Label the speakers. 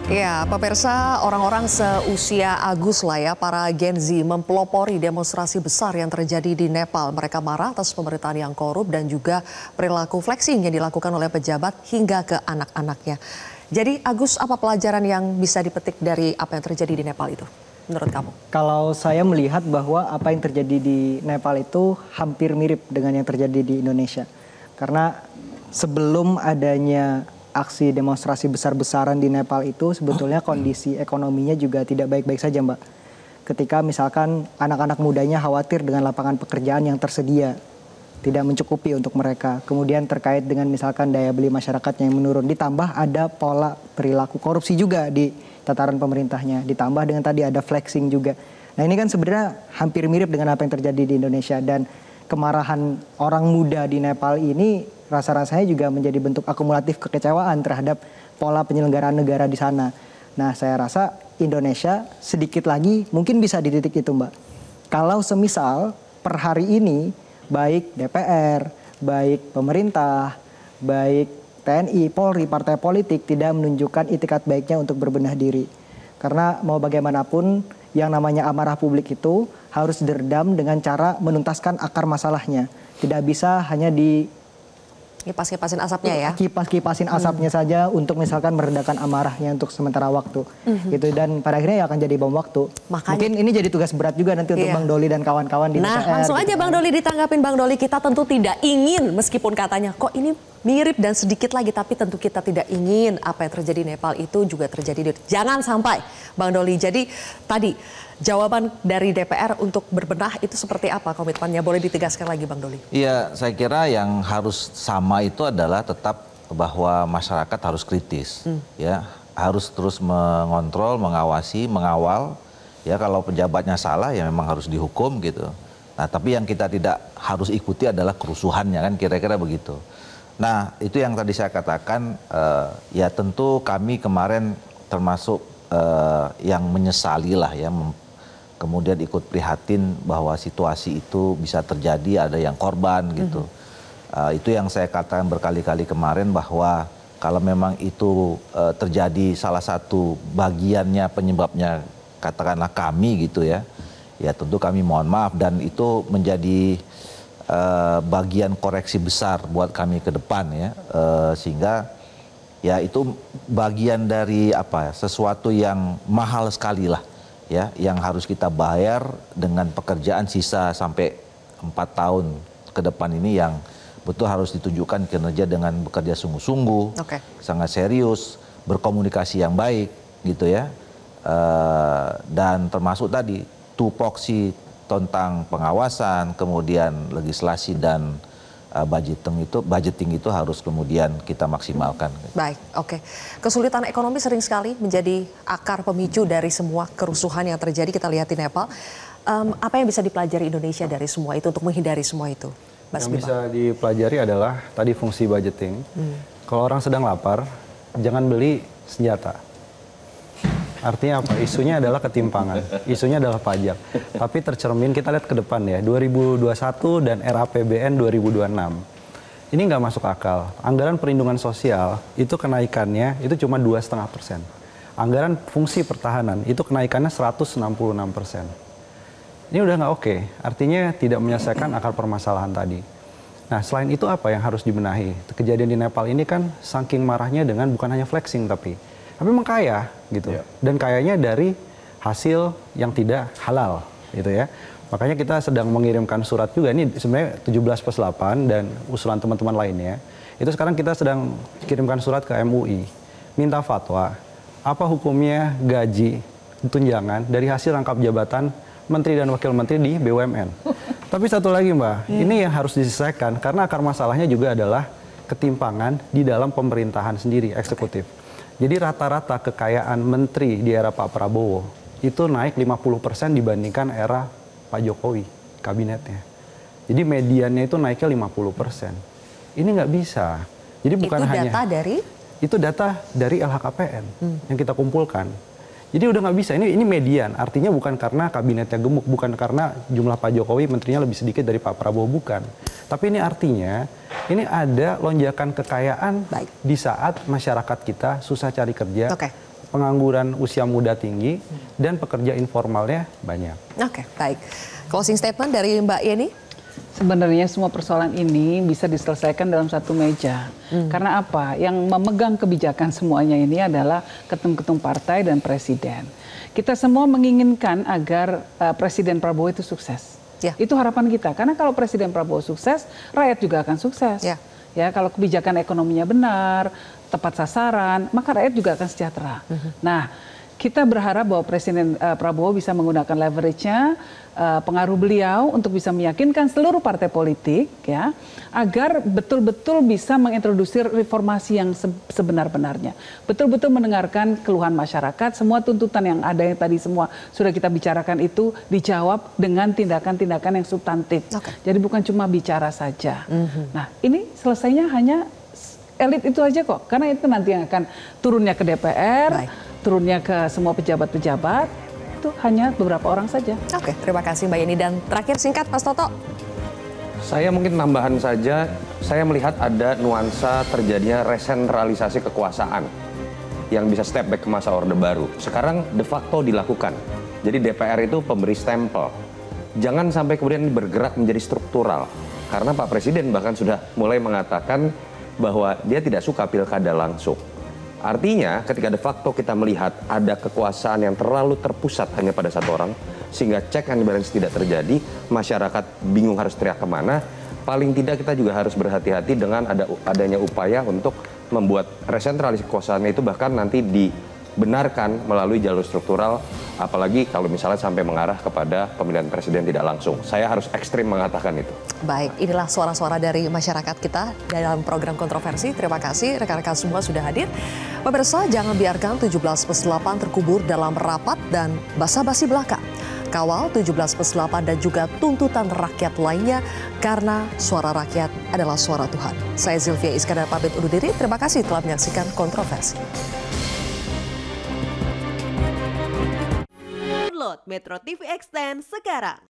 Speaker 1: Ya, pemirsa, orang-orang seusia Agus lah ya, para Gen Z mempelopori demonstrasi besar yang terjadi di Nepal. Mereka marah atas pemerintahan yang korup dan juga perilaku flexing yang dilakukan oleh pejabat hingga ke anak-anaknya. Jadi Agus, apa pelajaran yang bisa dipetik dari apa yang terjadi di Nepal itu menurut kamu?
Speaker 2: Kalau saya melihat bahwa apa yang terjadi di Nepal itu hampir mirip dengan yang terjadi di Indonesia. Karena sebelum adanya aksi demonstrasi besar-besaran di Nepal itu sebetulnya kondisi ekonominya juga tidak baik-baik saja, Mbak. Ketika misalkan anak-anak mudanya khawatir dengan lapangan pekerjaan yang tersedia tidak mencukupi untuk mereka. Kemudian terkait dengan misalkan daya beli masyarakatnya yang menurun, ditambah ada pola perilaku korupsi juga di tataran pemerintahnya, ditambah dengan tadi ada flexing juga. Nah, ini kan sebenarnya hampir mirip dengan apa yang terjadi di Indonesia, dan kemarahan orang muda di Nepal ini rasa-rasanya juga menjadi bentuk akumulatif kekecewaan terhadap pola penyelenggaraan negara di sana. Nah, saya rasa Indonesia sedikit lagi mungkin bisa di titik itu, Mbak. Kalau semisal per hari ini baik DPR, baik pemerintah, baik TNI, Polri, partai politik tidak menunjukkan itikat baiknya untuk berbenah diri. Karena mau bagaimanapun yang namanya amarah publik itu harus diredam dengan cara menuntaskan akar masalahnya. Tidak bisa hanya
Speaker 1: kipas-kipasin asapnya ya?
Speaker 2: Kipas-kipasin asapnya saja untuk misalkan meredakan amarahnya untuk sementara waktu. Gitu, dan pada akhirnya ya akan jadi bom waktu. Makanya, mungkin ini jadi tugas berat juga nanti untuk Bang Doli dan kawan-kawan di DPR.
Speaker 1: Nah, langsung
Speaker 2: gitu
Speaker 1: aja Bang Doli ditanggapin. Bang Doli, kita tentu tidak ingin, meskipun katanya kok ini mirip dan sedikit lagi, tapi tentu kita tidak ingin apa yang terjadi di Nepal itu juga terjadi. Jangan sampai, Bang Doli. Jadi tadi jawaban dari DPR untuk berbenah itu seperti apa komitmennya? Boleh ditegaskan lagi Bang Doli?
Speaker 3: Iya, saya kira yang harus sama itu adalah tetap bahwa masyarakat harus kritis, ya, harus terus mengontrol, mengawasi, mengawal. Ya, kalau pejabatnya salah ya memang harus dihukum gitu. Nah, tapi yang kita tidak harus ikuti adalah kerusuhannya, kan kira-kira begitu. Nah, itu yang tadi saya katakan, ya tentu kami kemarin termasuk yang menyesali lah ya, kemudian ikut prihatin bahwa situasi itu bisa terjadi, ada yang korban gitu. Itu yang saya katakan berkali-kali kemarin, bahwa kalau memang itu terjadi salah satu bagiannya, penyebabnya katakanlah kami gitu ya, ya tentu kami mohon maaf, dan itu menjadi bagian koreksi besar buat kami ke depan ya, sehingga ya itu bagian dari apa, sesuatu yang mahal sekali lah ya, yang harus kita bayar dengan pekerjaan sisa sampai 4 tahun ke depan ini, yang betul harus ditunjukkan kinerja dengan bekerja sungguh-sungguh, sangat serius, berkomunikasi yang baik gitu ya, dan termasuk tadi tupoksi tentang pengawasan, kemudian legislasi dan budgeting itu harus kemudian kita maksimalkan.
Speaker 1: Baik, oke. Kesulitan ekonomi sering sekali menjadi akar pemicu dari semua kerusuhan yang terjadi, kita lihat di Nepal. Apa yang bisa dipelajari Indonesia dari semua itu untuk menghindari semua itu?
Speaker 4: Yang bisa dipelajari adalah tadi fungsi budgeting. Kalau orang sedang lapar, jangan beli senjata. Artinya apa? Isunya adalah ketimpangan, isunya adalah pajak. Tapi tercermin, kita lihat ke depan ya, 2021 dan RAPBN 2026. Ini nggak masuk akal. Anggaran perlindungan sosial itu kenaikannya itu cuma 2,5%. Anggaran fungsi pertahanan itu kenaikannya 166%. Ini udah nggak oke. Artinya tidak menyelesaikan akar permasalahan tadi. Nah, selain itu apa yang harus dibenahi? Kejadian di Nepal ini kan saking marahnya dengan bukan hanya flexing tapi memang kaya gitu, dan kayanya dari hasil yang tidak halal gitu ya. Makanya kita sedang mengirimkan surat juga, ini sebenarnya 17+8 dan usulan teman-teman lainnya. Itu sekarang kita sedang kirimkan surat ke MUI, minta fatwa apa hukumnya gaji tunjangan dari hasil rangkap jabatan menteri dan wakil menteri di BUMN. Tapi satu lagi Mbak, ini yang harus diselesaikan karena akar masalahnya juga adalah ketimpangan di dalam pemerintahan sendiri, eksekutif. Jadi rata-rata kekayaan menteri di era Pak Prabowo itu naik 50% dibandingkan era Pak Jokowi, kabinetnya. Jadi mediannya itu naiknya 50%. Ini nggak bisa. Jadi bukan hanya... Itu data dari LHKPN yang kita kumpulkan. Jadi udah nggak bisa, ini median. Artinya bukan karena kabinetnya gemuk, bukan karena jumlah Pak Jokowi menterinya lebih sedikit dari Pak Prabowo, bukan. Tapi ini artinya, ini ada lonjakan kekayaan di saat masyarakat kita susah cari kerja, pengangguran usia muda tinggi, dan pekerja informalnya banyak.
Speaker 1: Oke, baik. Closing statement dari Mbak Yeni?
Speaker 5: Sebenarnya semua persoalan ini bisa diselesaikan dalam satu meja. Karena apa? Yang memegang kebijakan semuanya ini adalah ketum-ketum partai dan presiden. Kita semua menginginkan agar Presiden Prabowo itu sukses.
Speaker 1: Ya.
Speaker 5: Itu harapan kita. Karena kalau Presiden Prabowo sukses, rakyat juga akan sukses. Ya, kalau kebijakan ekonominya benar, tepat sasaran, maka rakyat juga akan sejahtera. Nah, kita berharap bahwa Presiden Prabowo bisa menggunakan leverage-nya, pengaruh beliau untuk bisa meyakinkan seluruh partai politik, ya, agar betul-betul bisa mengintroduksi reformasi yang sebenar-benarnya. Betul-betul mendengarkan keluhan masyarakat, semua tuntutan yang ada yang tadi semua sudah kita bicarakan itu dijawab dengan tindakan-tindakan yang substantif. Jadi bukan cuma bicara saja. Nah, ini selesainya hanya elit itu aja kok, karena itu nanti yang akan turunnya ke DPR, turunnya ke semua pejabat-pejabat, itu hanya beberapa orang saja.
Speaker 1: Oke, terima kasih Mbak Yeni. Dan terakhir singkat, Mas Toto.
Speaker 6: Saya mungkin tambahan saja, saya melihat ada nuansa terjadinya resentralisasi kekuasaan yang bisa step back ke masa Orde Baru. Sekarang de facto dilakukan. Jadi DPR itu pemberi stempel. Jangan sampai kemudian bergerak menjadi struktural. Karena Pak Presiden bahkan sudah mulai mengatakan bahwa dia tidak suka pilkada langsung. Artinya ketika de facto kita melihat ada kekuasaan yang terlalu terpusat hanya pada satu orang, sehingga check and balance tidak terjadi, masyarakat bingung harus teriak kemana, paling tidak kita juga harus berhati-hati dengan adanya upaya untuk membuat resentralisasi kekuasaan itu bahkan nanti dibenarkan melalui jalur struktural, apalagi kalau misalnya sampai mengarah kepada pemilihan presiden tidak langsung. Saya harus ekstrim mengatakan itu.
Speaker 1: Baik, inilah suara-suara dari masyarakat kita dalam program kontroversi. Terima kasih rekan-rekan semua sudah hadir. Pemirsa, jangan biarkan 17+8 terkubur dalam rapat dan basa-basi belaka. Kawal 17+8 dan juga tuntutan rakyat lainnya, karena suara rakyat adalah suara Tuhan. Saya Zilvia Iskandar pamit undur diri. Terima kasih telah menyaksikan kontroversi.
Speaker 7: Download Metro TV Extend sekarang.